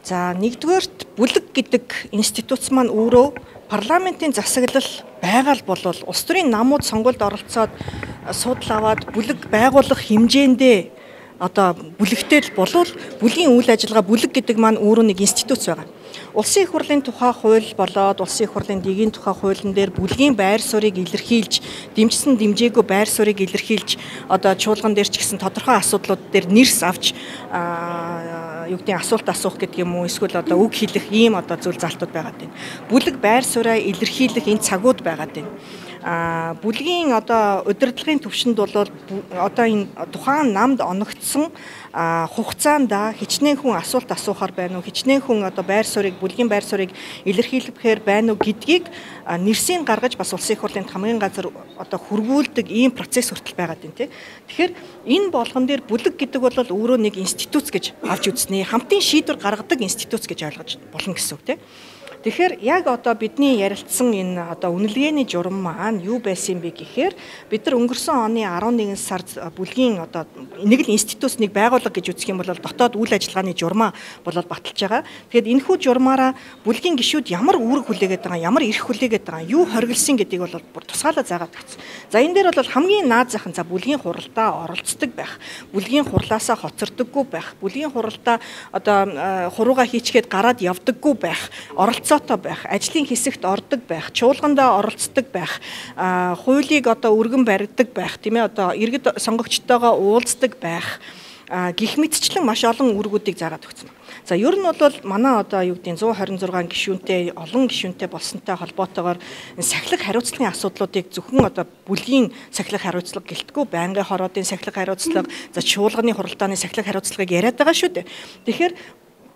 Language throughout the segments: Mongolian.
За нэгдүгээрт бүлэг гэдэг институт маань өөрөө парламентын засаглал байгаа л болвол улс төрийн намууд сонгуульд оролцоод судал аваад бүлэг байгуулах хэмжээндээ одоо бүлэгтэй л болвол бүлгийн үйл ажиллагаа бүлэг гэдэг маань өөрөө нэг институт байгаа. Улсын их хурлын тухай хууль болоод улсын их хурлын дэгийн тухай хуулийн дээр бүлгийн байр суурийг илэрхийлж, дэмжсэн дэмжээгүй байр суурийг илэрхийлж, одоо чуулган дээр ч гэсэн тодорхой асуудлууд дээр нэрс авч юу гэдэг асуулт асуух гэдэг юм уу, эсвэл одоо үг хэлэх ийм одоо зүйл залтууд байгаад байна. Бүлэг байр сууриа илэрхийлэх энэ цагууд байгаад байна. Бүлгийн одоо удирдлагын төвшөнд бол одоо энэ тухайн намд оногдсон хугацаанд хичнээн хүн асуулт асуухаар байна уу, хичнээн хүн одоо байр суурийг бүлгийн байр суурийг илэрхийлэхээр байна уу гэдгийг нэрсийг гаргаж бас улсын их хурлын хамгийн газар одоо хөрвүүлдэг ийм процесс хүртэл байгаад байна тий. Тэгэхээр энэ болгон дээр бүлэг гэдэг бол өөрөө нэг институт гэж авч үзнэ. Хамтын шийдвэр гаргадаг институт гэж ойлгож болно гэсэн үг тий. Тэгэхээр яг одоо бидний ярилцсан энэ одоо үнэлгээний журам маань юу байсан бэ гэхээр бид нар өнгөрсөн оны 11 сард бүлгийн одоо нэг л институтс нэг байгууллага гэж үзэх юм бол дотоод үйл ажиллагааны журмаа болоод баталж байгаа. Тэгэхээр энэхүү журмаараа бүлгийн гишүүд ямар үүрэг хүлээгээд байгаа, ямар эрх хүлээгээд байгаа, юу хориглосон гэдгийг бол бүр тусгаалаад заагаад өгсөн. За энэ дээр бол хамгийн наад зах нь за бүлгийн хуралдаа оролцдог байх, бүлгийн хурлаасаа хоцордоггүй байх, бүлгийн хуралдаа одоо хурууга хийчгээд гараад явдаггүй байх, оролцоотой байх, ажлын хэсэгт ордог байх, чуулгандаа оролцдог байх, хуулийг одоо өргөн барьдаг байх, тийм ээ одоо иргэд сонгогчтойгоо уулздаг байх, гих мэтчлэн маш олон үүргүүдийг заагаад өгсөн. За ер нь бол манай одоо юу гэдэг 126 гишүүнтэй олон гишүүнтэй болсонтой холбоотойгоор сахилах хариуцлагын асуудлуудыг зөвхөн одоо бүлгийн сахилах хариуцлага гэлтгүй байнгын хороодын сахилах хариуцлага, за чуулганы хуралдааны сахилах хариуцлагыг яриад байгаа шүү дээ. Тэгэхээр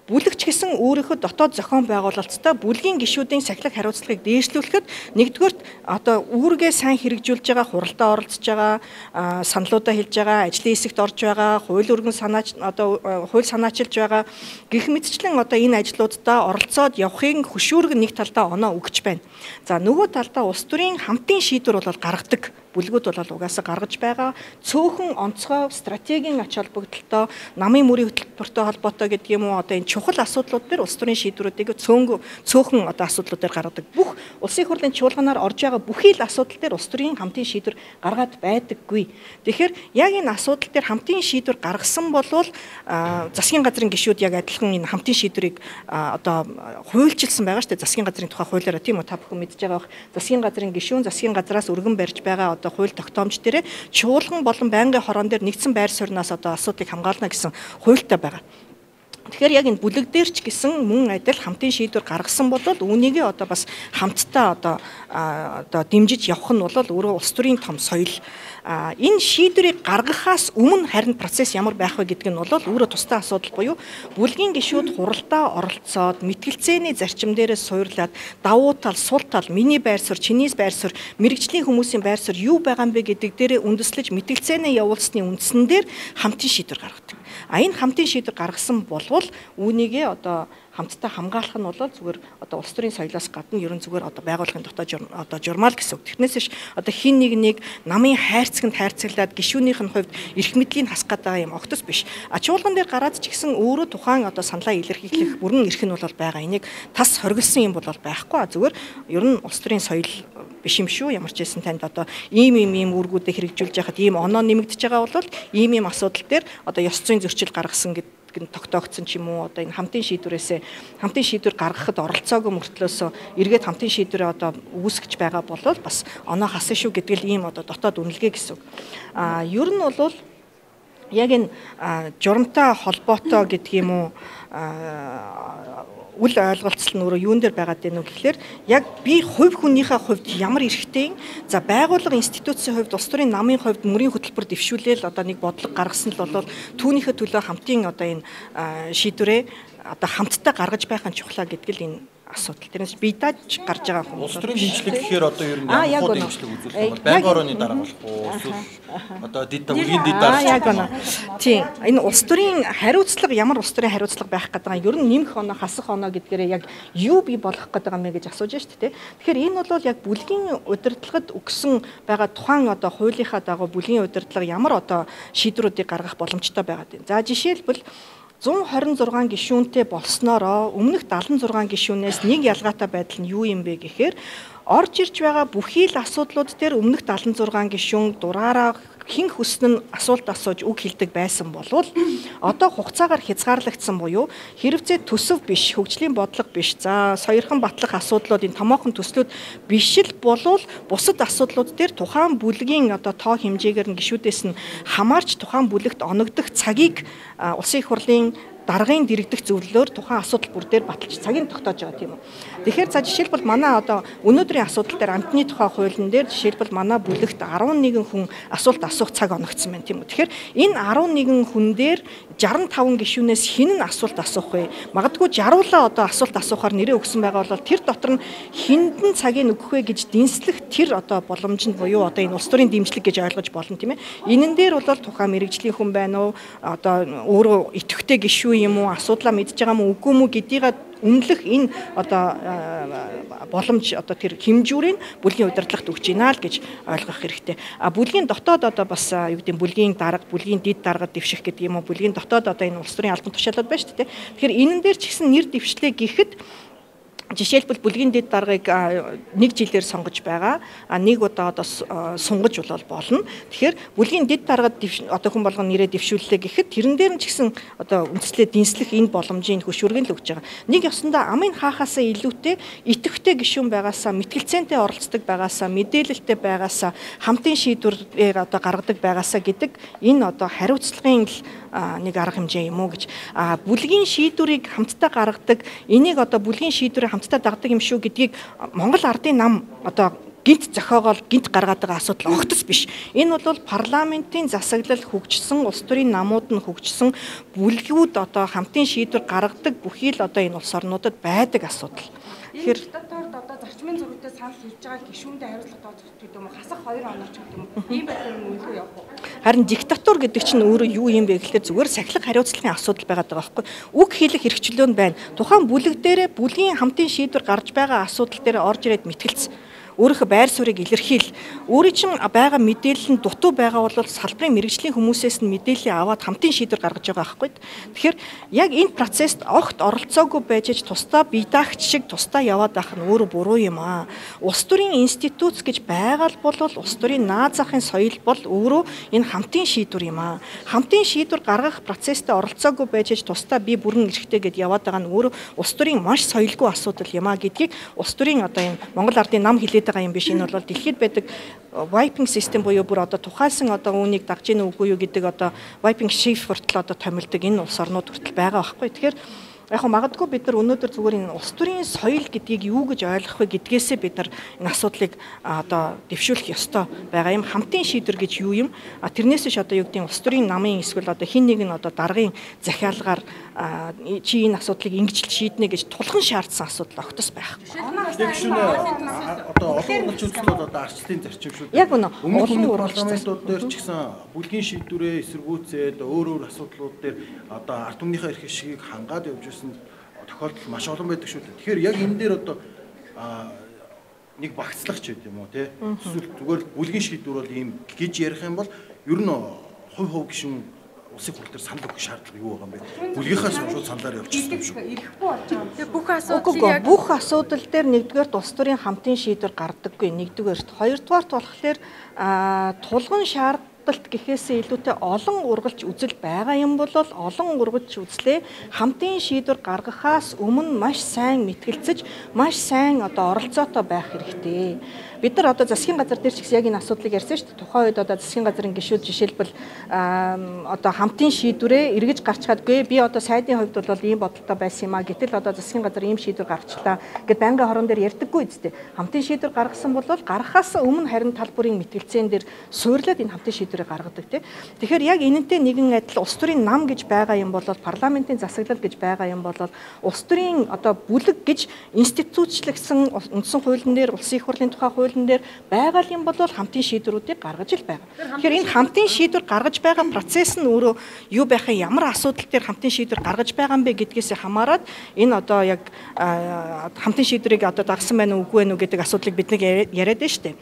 бүлэгч гэсэн өөрийнхөө дотоод зохион байгуулалттай бүлгийн гишүүдийн сахилах хариуцлагыг дээшлүүлэхэд нэгдүгээрт одоо үүргээ сайн хэрэгжүүлж байгаа, хуралдаа оролцож байгаа, саналуудаа хэлж байгаа, ажлын хэсэгт орж байгаа, хууль өргөн санаач одоо хууль санаачилж байгаа гэх мэтчлэн одоо энэ ажлуудаа оролцоод явахын хөшүүрэг нэг талдаа оноо өгч байна. За нөгөө талдаа улс төрийн хамтын шийдвэр бол гаргадаг. Бүлгүүд бол угаасаа гаргаж байгаа цөөхөн онцгой стратегийн ач холбогдолтой намын мөрийн хөтөлбөртэй холбоотой гэдэг юм уу одоо энэ чухал асуудлууд дээр улс төрийн шийдвэрүүдийг цөөхөн одоо асуудлууд дээр гаргадаг. Бүх улсын хурлын чуулганаар орж байгаа бүхий л асуудал дээр улс төрийн хамтын шийдвэр гаргаад байдаггүй. Тэгэхээр яг энэ асуудал дээр хамтын шийдвэр гаргасан болвол засгийн газрын гишүүд яг адилхан энэ хамтын шийдвэрийг одоо хуульчилсан байгаа шүү дээ. Засгийн газрын тухай хуулиараа тийм үү та бүхэн мэдж байгаа бах. Засгийн газрын гишүүн засгийн газраас өргөн барьж байгаа хууль тогтоомж дээр чуулган болон байнгын хороон дээр нэгдсэн байр суурьнаас одоо асуудлыг хамгаална гэсэн хуультай байгаа. Тэгэхээр яг энэ бүлэг дээр ч гэсэн мөн адил хамтын шийдвэр гаргасан бол үүнийгээ одоо бас хамтдаа одоо дэмжиж явах нь бол өөрөө улс төрийн том соёл. Энэ шийдвэрийг гаргахаас өмнө харин процесс ямар байх вэ гэдг нь бол өөрөө тусдаа асуудал буюу бүлгийн гишүүд хуралдаа оролцоод мэтгэлцээний зарчим дээрээ суурлаад давуу тал, сул тал, миний байр суурь, чиний байр суурь, мэрэгжлийн хүмүүсийн байр суурь юу байгаа юм бэ гэдэг дээрээ үндэслэж мэтгэлцээнээ явуулсны үндсэн дээр хамтын шийдвэр гаргадаг. Энэ хамтын шийдвэр гаргасан болвол үүнийгээ одоо хамтдаа хамгаалах нь бол зүгээр одоо улс төрийн соёлоос гадна ерөн зүгээр одоо байгууллагын дотоод одоо журмал гэсэн үг. Тэрнээс биш одоо хин нэг намын хайрцагт хайрцаглаад гишүүнийх нь хувьд эрх мэдлийг хасах гэдэг юм огтос биш. Чуулган дээр гараад ч гэсэн өөрөө тухайн одоо саналаа илэрхийлэх бүрэн эрх нь бол байгаа. Энийг тас хоригдсан юм бол байхгүй. Зүгээр ер нь улс төрийн соёл биш юм шүү. Ямар ч байсан танд одоо ийм үүргүүдээ хэрэгжүүлж яхад ийм оноо нэмэгдэж байгаа бол ийм асуудал дээр одоо ёс зүйн зөрчил гаргасан гэдэг тогтоогдсон ч юм уу одоо энэ хамтын шийдвэр гаргахад оролцоогүй мөртлөөс эргээд хамтын шийдвэрээ одоо үүсгэж байгаа бол бас оноо хасан шүү гэдэг л ийм одоо дотоод үнэлгээ гэсэн үг. Ер нь бол яг энэ журамтай холбоотой гэдэг юм уу үл ойлголцол нь өөрөө юун дээр байгаад байна вэ гэхээр яг би хувь хүнийхээ хувьд ямар эрхтэй за байгууллага институцийн хувьд улс төрийн намын хувьд мөрийн хөтөлбөр дэвшүүлээл одоо нэг бодлого гаргасан л бол түүнийхээ төлөө хамтын одоо энэ шийдвэрээ одоо хамтдаа гаргаж байх нь чухлаа гэдэг л энэ асуудал. Тэрнээс бие дааж гарч байгаа хүмүүс. Улс төрийн дэмжлэг гэхээр одоо ер нь ямар дэмжлэг үзүүлэх вэ? Байнгын орооны дараа болох уу? Эсвэл одоо үгийн дэд дараа. Яг байна. Тийм. Энэ улс төрийн хариуцлага ямар улс төрийн хариуцлага байх гэдэг нь ер нь нэмэх оноо, хасах оноо гэдгээрээ яг юу бий болох гэдэг юм бэ гэж асууж шүү дээ. Тэгэхээр энэ бол яг бүлгийн удирдлагад өгсөн байгаа тухайн одоо хуулийнхаа дагуу бүлгийн удирдлага ямар одоо шийдвэрүүдийг гаргах боломжтой байгаад байна. За жишээлбэл 126 гишүүнтэй болсноороо өмнөх 76 гишүүнээс нэг ялгаатай байдал нь юу юм бэ гэхээр орж ирж байгаа бүхий л асуудлууд дээр өмнөх 76 гишүүн дураараа хэн хүснэ нь асуулт асууж үг хэлдэг байсан болвол одоо хугацаагаар хязгаарлагдсан буюу хэрэгцээ төсөв биш, хөгжлийн бодлого биш. За соёрхон батлах асуудлуудын томоохон төслүүд биш л болвол бусад асуудлууд дээр тухайн бүлгийн одоо тоо хэмжээгээр нь гишүүдээс нь хамаарч тухайн бүлэгт оногдох цагийг улсын их хурлын даргын дэрэгдэх зөвлөлөөр тухайн асуудал бүр дээр баталж цагийг тогтоож байгаа тийм үү. Тэгэхээр за жишээлбэл манай одоо өнөөдрийн асуудал дээр амтны тухай хуулийн дээр жишээлбэл манай бүлэгт 11 хүн асуулт асуух цаг оногдсон байна тийм үү. Тэгэхээр энэ 11 хүн дээр 65 гишүүнээс хэн нь асуулт асуух вэ? Магадгүй 60-уулаа одоо асуулт асуухаар нэрээ өгсөн байгаа бол тэр дотор нь хэнд нь цагийг өгөх вэ гэж дэнслэх тэр одоо боломж нь буюу одоо энэ улс төрийн дэмжлэг гэж ойлгож болно тийм ээ. Энэн дээр бол тухайн мэрэгжлийн хүн байна уу? Одоо өөрөө идэвхтэй гишүү юм уу, асуудлаа мэдж байгаа мó үгүй мүү гэдгийг үнэлэх энэ одоо боломж одоо тэр хэмжүүрийг бүлгийн удирдлагт өгч гинэ л гэж ойлгох хэрэгтэй. А бүлгийн дотоод одоо бас юу гэдэг бүлгийн дарга, бүлгийн дэд дарга дэвших гэдэг юм уу, бүлгийн дотоод одоо энэ улс төрийн албан тушаалууд байна шүү дээ. Тэгэхээр энэн дээр ч гэсэн нэр дэвшлээ гэхэд жишээлбэл бүлгийн дэд даргыг 1 жилээр сонгож байгаа. Нэг удаа одоо сунгаж болно. Тэгэхээр бүлгийн дэд даргад одоо хүн болгон нэрээ дэвшүүллээ гэхэд тэрэн дээр нь ч гэсэн одоо үндслээ дэнслэх энэ боломжийн хөшүүргийг л өгч байгаа. Нэг ёсондоо амын хаахаасаа илүүтэй идэвхтэй гишүүн байгаасаа, мэтгэлцээнтэй оролцдог байгаасаа, мэдээлэлтэй байгаасаа, хамтын шийдвэрээр одоо гаргадаг байгаасаа гэдэг энэ одоо хариуцлагын нэг арга хэмжээ юм уу гэж. Бүлгийн шийдвэрийг хамтдаа гаргадаг, энийг одоо бүлгийн шийдвэрийг хамтдаа дагдаг юм шүү гэдгийг Монгол Ардын нам одоо гинт зохиогоол гинт гаргаад байгаа асуудал огтос биш. Энэ бол парламентын засаглал хөгжсөн, улс төрийн намууд нь хөгжсөн, бүлгүүд одоо хамтын шийдвэр гаргадаг бүхий л одоо энэ улс орнуудад байдаг асуудал. Тэгэхээр диктаторд одоо зарчмын зөрүүтэй санал хийж байгаа гишүүндээ хариуцлага тооцох гэдэг юм уу? Хасах 2 оноор ч гэдэг юм уу? Ийм байдлаар нь үгүй явах уу? Харин диктатор гэдэг чинь өөрөө юу юм бэ гэхэлээ зүгээр сахилга хариуцлагын асуудал байгаад байгаа байхгүй. Үг хэлэх хэрэгчлөө нь байна. Тухайн бүлэг дээрээ бүлгийн хамтын шийдвэр гарч байгаа асуудал дээр орж ирээд мэтгэлц. Өөрийнхөө байр суурийг илэрхийл. Өөрийн чинь байгаа мэдээлэл нь дутуу байгаа бол салбарын мэрэгжлийн хүмүүсээс нь мэдээлэл аваад хамтын шийдвэр гаргаж байгаа байхгүй. Тэгэхээр яг энэ процесст огт оролцоогүй байж тусдаа бие даагч шиг тусдаа яваад байх нь өөрөө буруу юм аа. Улс төрийн институт гэж байгаа бол улс төрийн наад захын соёл бол өөрөө энэ хамтын шийдвэр юм аа. Хамтын шийдвэр гаргах процесстэй оролцоогүй байж тусдаа би бүрэн эрэхтэй гэд яваад байгаа нь өөрөө улс төрийн маш соёлгүй асуудал юм аа гэдгийг улс төрийн одоо энэ Монгол Ардын нам хэлээд байгаа юм биш. Энэ бол дэлхийд байдаг wiping system буюу бүр одоо тухайлсан одоо үүнийг дагж ийн үгүй юу гэдэг одоо wiping shift хүртэл одоо томилдог энэ улс орнууд хүртэл байгаа байхгүй. Тэгэхээр яг магадгүй бид нар өнөөдөр зүгээр энэ улс төрийн соёл гэдгийг юу гэж ойлгох вэ гэдгээсээ бид нар энэ асуудлыг одоо дэвшүүлэх ёстой байгаа юм. Хамтын шийдвэр гэж юу юм? Тэрнээс ч одоо юу гэдэг нь улс төрийн намын эсвэл одоо хин нэг нь одоо даргын захиалгаар чи энэ асуудлыг ингэж шийднэ гэж тулхан шаардсан асуудал огтос байхгүй. Одоо олон урлагчдууд одоо арчлалын зарчим шүү дээ. Яг үнэ. Олон парламентууд дээр ч гэсэн бүлгийн шийдвэрээ эсэргүүцээд өөр асуудлууд дээр одоо ард түмнийхээ эрх ашигыг хангаад явж тохиолдол маш олон байдаг шүү дээ. Тэгэхээр яг энэ дээр одоо нэг багцлах ч гэдэг юм уу те. Эсвэл зүгээр бүлгийн шийдвэр бол ийм гэж ярих юм бол ер нь хувь гишүүн улсын хурал дээр санал өгөх шаардлага юу байгаа юм бэ? Бүлгийнхаас шууд саналаар явчихсан юм шүү. Ирэхгүй болж байгаа юм. Тэгээ бүх асуудал дээр нэгдүгээр улс төрийн хамтын шийдвэр гардаггүй. Нэгдүгээр, хоёрдугаарт болохоор тулгын шаардлага гэхээсээ илүүтэй олон ургалч үзэл байгаа юм бол олон ургалч үзлээ хамтын шийдвэр гаргахаас өмнө маш сайн мэтгэлцэж маш сайн одоо оролцоотой байх хэрэгтэй. Бид нар одоо засгийн газар дээр ч гэсэн яг энэ асуудлыг ярьсан шүү дээ. Тухайн үед одоо засгийн газрын гишүүд жишээлбэл одоо хамтын шийдвэрээ эргэж гарчхаадгүй би одоо сайдын хувьд бол ийм бодолтой байсан юм а гэтэл одоо засгийн газар ийм шийдвэр гаргачлаа гэд байнгын хорон дээр ярьдаггүй үстэй. Хамтын шийдвэр гаргасан бол гаргахаас өмнө харин тал бүрийн мэтгэлцээн дээр суйрлаад энэ хамтын шийдвэрийг гаргадаг тийм. Тэгэхээр яг энэнтэй нэгэн адил улс төрийн нам гэж байгаа юм бол парламентын засаглал гэж байгаа юм бол улс төрийн одоо бүлэг гэж институцчлагдсан үндсэн хуулийн дээр улсын их хурлын тухай хуулийн дээр байгаа юм бол хамтын шийдвэрүүдийг гаргаж ил байгаа. Тэгэхээр энэ хамтын шийдвэр гаргаж байгаа процесс нь өөрөө юу байх юм, ямар асуудал дээр хамтын шийдвэр гаргаж байгаа юм бэ гэдгээс хамаарат энэ одоо яг хамтын шийдвэрийг одоо дагсан байна уу үгүй байна уу гэдэг асуудлыг бид нэг яриад байна шүү дээ.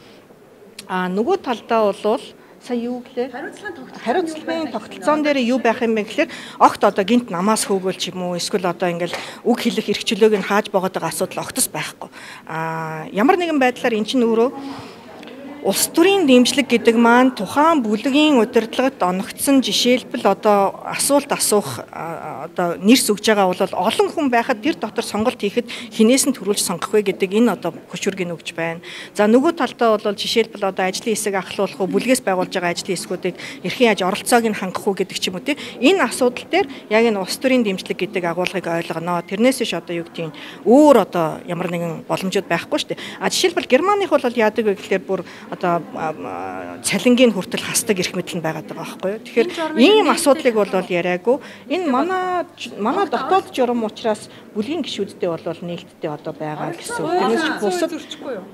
Нөгөө талдаа бол Сая юу гэлээ? Хариуцлагын тогтолцоон дээр юу байх юм бэ гэхээр огт одоо гинт намаас хөөгөл ч юм уу эсвэл одоо ингээл үг хэлэх эрх чөлөөг нь хааж байгаа асуудал огтос байхгүй. Ямар нэгэн байдлаар эн чинь өөрөө улс төрийн дэмжлэг гэдэг маань тухайн бүлгийн удирдлагад оногдсон жишээлбэл одоо асуулт асуух одоо нэрс өгж байгаа бол олон хүн байхад тэр дотор сонголт хийхэд хинээс нь төрүүлж сонгох вэ гэдэг энэ одоо хөшүүргийг өгж байна. За нөгөө талдаа бол жишээлбэл одоо ажлын хэсэг ахлуулах уу бүлгээс байгуулж байгаа ажлын хэсгүүдэд эрхийн яаж оролцоог нь хангах уу гэдэг ч юм уу тийм энэ асуудал дээр яг энэ улс төрийн дэмжлэг гэдэг агуулгыг ойлгоно. Тэрнээс биш одоо юу гэдгийг өөр одоо ямар нэгэн боломжууд байхгүй шүү дээ. Жишээлбэл Германых бол яадаг вэ гэхээр бүр одоо цалингийн хүртэл хасдаг эрх мэдэл нь байгаад байгаа байхгүй юу. Тэгэхээр ийм асуудлыг бол яриаггүй. Энэ манай дотоод журам учраас бүлгийн гишүүдтэй бол нээлттэй одоо байгаа гэсэн үг. Тэрнээс бусад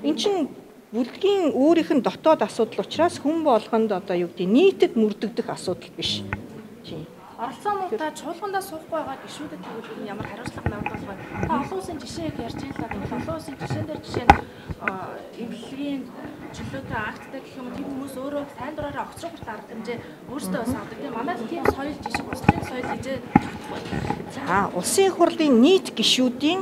эн чинь бүлгийн өөрийнх нь дотоод асуудал учраас хүн болгонд одоо юу гэдэг нийтэд мөрдөгдөх асуудал биш. Тийм. Оролцоонуудаа чуулгандаа суухгүй байгаа гишүүдэд тэгвэл ямар хариуцлага навдуулах вэ? Та олон улсын жишээг ярьж байлаа. Олон улсын жишээн дээр жишээ нь эвлэгийн чөлөөтэй акттай гэх юм тэр хүмүүс өөрөө сайн дураараа огцрох арга хэмжээ өөрсдөө бас авдаг. Тэгээ манайд тийм соёл жишээ улсын соёл хэмжээ. За улсын их хурлын нийт гишүүдийн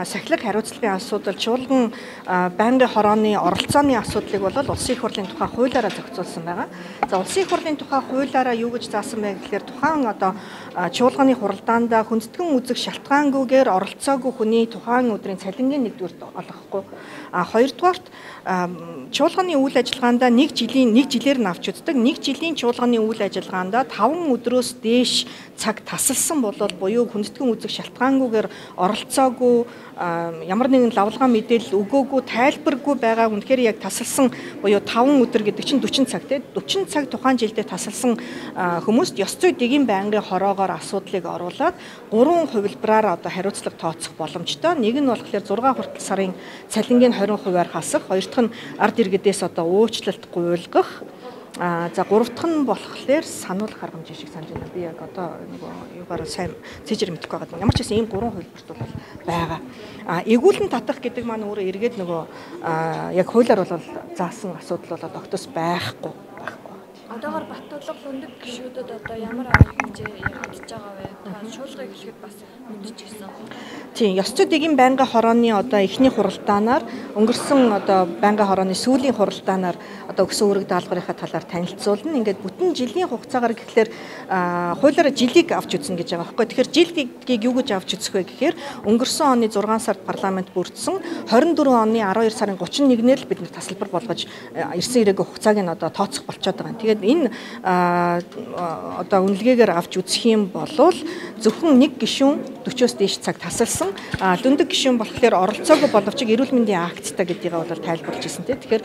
сахилга хариуцлагын асуудал чуулган байнгын хорооны оролцооны асуудлыг бол улсын их хурлын тухай хуулиараа зохицуулсан байгаа. За улсын их хурлын тухай хуулиараа юу гэж заасан бэ гэхээр тухайн одоо чуулганы хуралдаанда хүндэтгэн үзэх шалтгаангүйгээр оролцоогүй хүний тухайн өдрийн цалингийн нэгдүгürt олгохгүй. Хоёрдугаарт чуулганы үйл ажиллагаанда нэг жилээр нь авч үздэг. Нэг жилийн чуулганы үйл ажиллагаанда 5 өдрөөс дээш цаг тасалсан болол буюу хүндэтгэн үзэх шалтгаангүйгээр оролцоогүй ямар нэгэн лавлгаа мэдээлэл өгөөгүй тайлбаргүй байгаа үнэхээр яг тасалсан буюу 5 өдөр гэдэг чинь 40 цаг тийм 40 цаг тухайн жилдээ тасалсан хүмүүст ёс зүй дэгийн байнгын хороогоор асуудлыг оруулад 3 хувилбараар одоо хариуцлага тооцох боломжтой. Нэг нь болохоор 6 хүртэл сарын цалингийн 20%-аар хасах, хоёр дахь нь ард иргэдээс одоо уучлалт гуйлгах. За гурав дахь нь болохоор сануулгах арга хэмжээ шиг санаж байна. Би яг одоо нөгөө юугаар сайн цэжэр мэдэхгүй байгаа. Ямар ч гэсэн ийм 3 хувилбарт бол байгаа. Эгүүлэн татах гэдэг маань өөрөө эргээд нөгөө яг хуулиар бол заасан асуудал бол тогтос байхгүй. Одоогоор Баттулга хөндөг гишүүдэд одоо ямар арга хэмжээ яригдж байгаа вэ? Та шуулгыг хэлэхэд бас мэдчихсэн. Тийм, ёс зүй дэгийн байнгын хорооны одоо эхний хуралдаанаар өнгөрсөн одоо байнгын хорооны сүүлийн хуралдаанаар одоо өгсөн үүрэг даалгаврынхаа талаар танилцуулна. Ингээд бүтэн жилийн хугацаагаар гэхлээр хуулиараа жилийг авч үзсэн гэж байгаа байхгүй. Тэгэхээр жилийг юу гэж авч үзэх вэ гэхээр өнгөрсөн оны 6 сард парламент бүрдсэн 24 оны 12 сарын 31-нд л бид тасалбар болгож ирсэн ирээгүй хугацааг нь одоо тооцох болчиход байгаа. Тэгээд энэ одоо үнэлгээгээр авч үзэх юм бол зөвхөн нэг гишүүн 40-оос дээш цаг тасалсан. Дүндэг гишүүн болохоор оролцоогүй боловч эрүүл мэндийн акттай гэдгийг бол тайлбарлаж ирсэн тийм. Тэгэхээр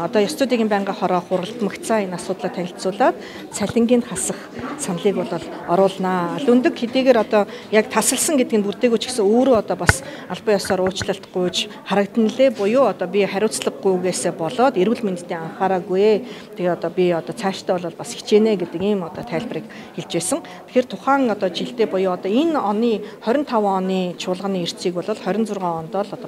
одоо ёс зүйн байнгын хороо хуралдмагцаа энэ асуудлаа танилцуулаад цалингийн хасах саналыг бол оруулнаа. Дүндэг хэдийгээр одоо яг тасалсан гэдэг нь бүрдээгүй ч гэсэн өөрөө одоо бас албан ёсоор уучлалт гуйж харагдана лээ. Буюу одоо би хариуцлагагүйгээсээ болоод эрүүл мэндэд анхаараагүй. Тэгээ одоо би одоо цаашдаа бол бас хичээнэ гэдэг ийм одоо тайлбарыг хэлж байсан. Тэгэхээр тухайн одоо жилдээ буюу одоо энэ оны 25 оны чуулганы эрцгийг бол 26 онд л одоо бас